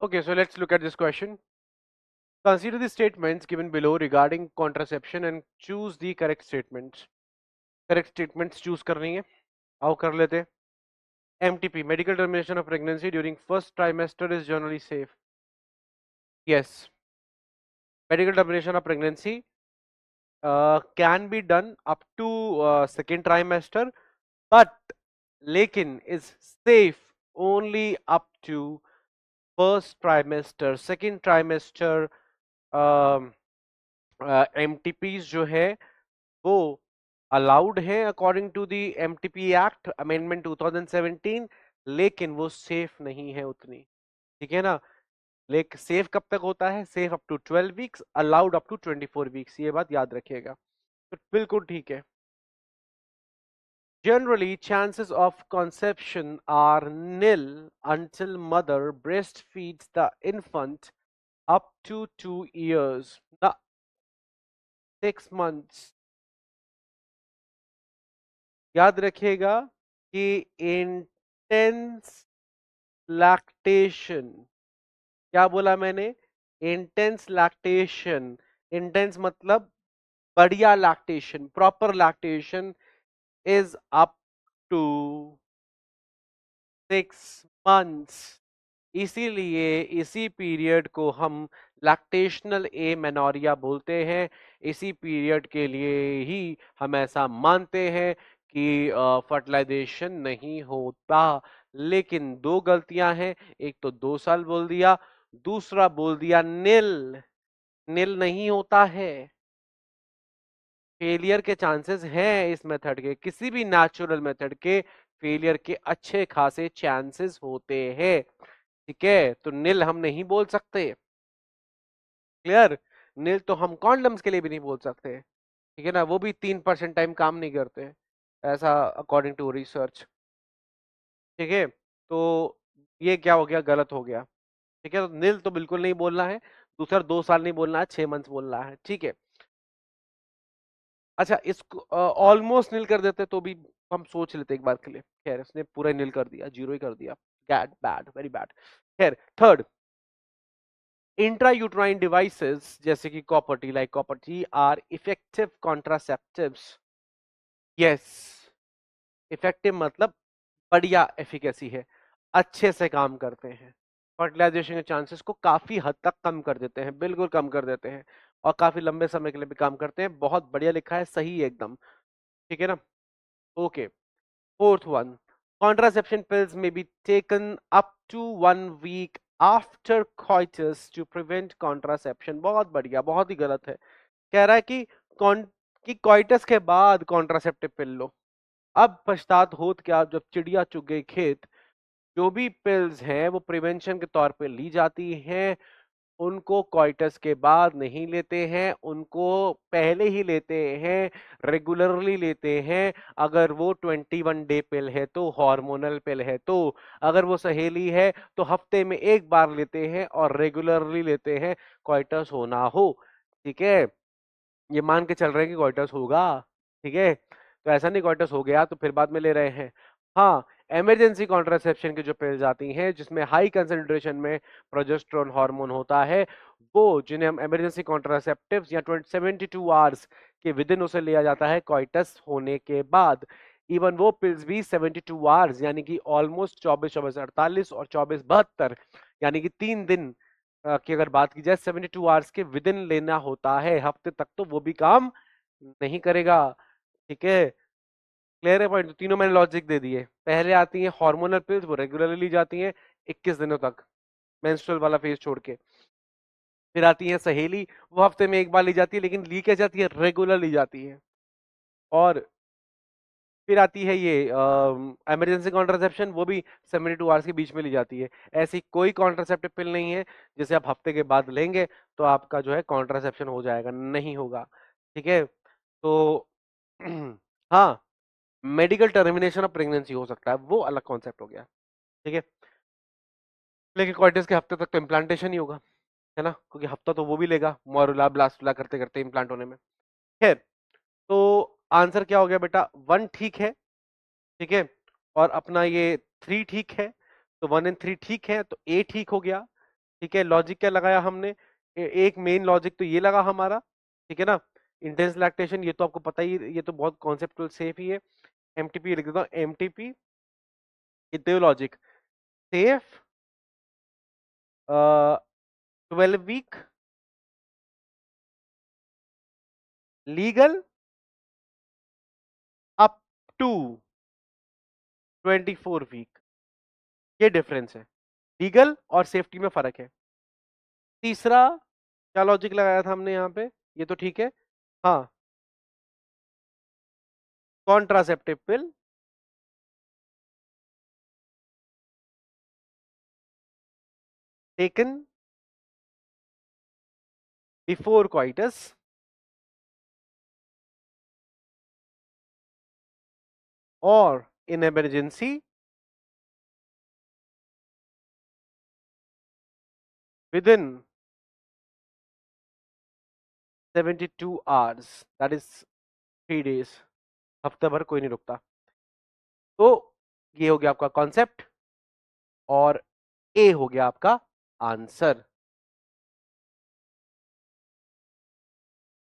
Okay, so let's look at this question. Consider the statements given below regarding contraception and choose the correct statements. Correct statements choose करनी है. आओ कर लेते. MTP, medical termination of pregnancy during first trimester is generally safe. Yes, medical termination of pregnancy can be done up to second trimester, but लेकिन is safe only up to first trimester. Second trimester MTPs जो है वो allowed है according to the MTP act amendment 2017, लेकिन वो safe नहीं है उतनी. ठीक है ना. लेकिन सेफ कब तक होता है? Safe up to 12 weeks, allowed up to 24 weeks. ये बात याद रखिएगा. तो बिल्कुल ठीक है. Generally, chances of conception are nil until mother breastfeeds the infant up to 2 years. The 6 months. याद रखिएगा कि इंटेंस लैक्टेशन, क्या बोला मैंने? Intense lactation. इंटेंस मतलब बढ़िया lactation, proper lactation is up to 6 months. इसीलिए इसी पीरियड को हम लैक्टेशनल एमेनोरिया बोलते हैं. इसी पीरियड के लिए ही हम ऐसा मानते हैं कि फर्टिलाइजेशन नहीं होता. लेकिन दो गलतियां हैं. एक तो 2 साल बोल दिया, दूसरा बोल दिया नील. नील नहीं होता है. फेलियर के चांसेस हैं इस मेथड के, किसी भी नेचुरल मेथड के फेलियर के अच्छे खासे चांसेस होते हैं. ठीक है, तो नील हम नहीं बोल सकते. क्लियर. नील तो हम कॉन्डम्स के लिए भी नहीं बोल सकते. ठीक है ना, वो भी 3% टाइम काम नहीं करते ऐसा अकॉर्डिंग टू रिसर्च. ठीक है, तो ये क्या हो गया? गलत हो गया. ठीक है, तो नील तो बिल्कुल नहीं बोलना है. दूसरा 2 साल नहीं बोलना है, 6 मंथ बोलना है. ठीक है. अच्छा, इसको ऑलमोस्ट नील कर देते तो भी हम सोच लेते एक बार के लिए. खैर, इसने पूरा नील कर दिया, जीरो ही कर दिया. Bad, bad, very bad. खैर, थर्ड, इंट्रायूट्राइन डिवाइसेस जैसे कि copper like copper are effective contraceptives. Yes, effective मतलब बढ़िया एफिकेसी है, अच्छे से काम करते हैं. फर्टिलाइजेशन के चांसेस को काफी हद तक कम कर देते हैं, बिल्कुल कम कर देते हैं. और काफी लंबे समय के लिए भी काम करते हैं. बहुत बढ़िया लिखा है, सही है एकदम. ठीक है ना. Okay. Fourth one, contraception pills may be taken up to 1 week after coitus to prevent contraception. बहुत बढ़िया, बहुत ही गलत है. कह रहा है कि कि coitus के बाद contraceptive पिल लो. अब पश्चात होत क्या, जब चिड़िया चुग गई खेत. जो भी पिल्स हैं वो प्रिवेंशन के तौर पे ली जाती हैं. उनको कॉइटस के बाद नहीं लेते हैं, उनको पहले ही लेते हैं, रेगुलरली लेते हैं. अगर वो 21 डे पिल है तो, हार्मोनल पिल है तो. अगर वो सहेली है तो हफ्ते में एक बार लेते हैं और रेगुलरली लेते हैं, कॉइटस होना हो. ठीक है, ये मान के चल रहे हैं कि कॉइटस होगा. ठीक है, तो ऐसा नहीं कॉइटस हो गया तो फिर बाद में ले रहे हैं. हाँ, इमरजेंसी कॉन्ट्रासेप्शन की जो पिल्स आती हैं जिसमें हाई कंसेंट्रेशन में प्रोजेस्टेरोन हार्मोन होता है, वो जिन्हें हम इमरजेंसी कॉन्ट्रासेप्टिव्स या 72 आवर्स के विद इन उसे लिया जाता है कॉइटस होने के बाद. इवन वो पिल्स भी 72 आवर्स यानी कि ऑलमोस्ट 24-24-48 और 24-72 यानी कि 3 दिन की अगर बात की जाए 72 आवर्स के विद इन लेना होता है. हफ्ते तक तो वो भी काम नहीं करेगा. ठीक है, क्लियर है पॉइंट. तीनों मैंने लॉजिक दे दिए. पहले आती है हार्मोनल पिल्स, वो रेगुलरली ली जाती हैं 21 दिनों तक, मेंस्ट्रुअल वाला फेज छोड़ के. फिर आती है सहेली, वो हफ्ते में एक बार ली जाती है लेकिन ली क्या जाती है, रेगुलर ली जाती है. और फिर आती है ये इमरजेंसी कॉन्ट्रासेप्शन, वो भी 72 आवर्स के बीच में ली जाती है. ऐसी कोई कॉन्ट्रासेप्टिव पिल नहीं है जिसे आप हफ्ते के बाद लेंगे तो आपका जो है कॉन्ट्रासेप्शन हो जाएगा, नहीं होगा. ठीक है, तो हाँ, मेडिकल टर्मिनेशन ऑफ प्रेगनेंसी हो सकता है, वो अलग कॉन्सेप्ट हो गया. ठीक है, लेकिन क्वार्टर्स के हफ्ते तक तो इम्प्लांटेशन ही होगा, है ना, क्योंकि हफ्ता तो वो भी लेगा मोरुला ब्लास्टुला करते करते इम्प्लांट होने में. खैर, तो आंसर क्या हो गया बेटा? 1 ठीक है. ठीक है, और अपना ये 3 ठीक है. तो 1 और 3 ठीक है, तो ए ठीक हो गया. ठीक है, लॉजिक क्या लगाया हमने, एक मेन लॉजिक तो ये लगा हमारा, ठीक है ना। इंटेंस लैक्टेशन ये तो आपको पता ही, ये तो बहुत कॉन्सेप्टुअल सेफ ही है। एमटीपी लिख देता हूँ, MTP logic safe 12 week, legal up to 24 week. ये डिफरेंस है, लीगल और सेफ्टी में फर्क है। तीसरा क्या लॉजिक लगाया था हमने यहाँ पे, ये तो ठीक है। हाँ, contraceptive pill taken before coitus और in emergency within 72 hours, that is 3 days. हफ्ता भर कोई नहीं रुकता। तो ये हो गया आपका कॉन्सेप्ट और ए हो गया आपका आंसर।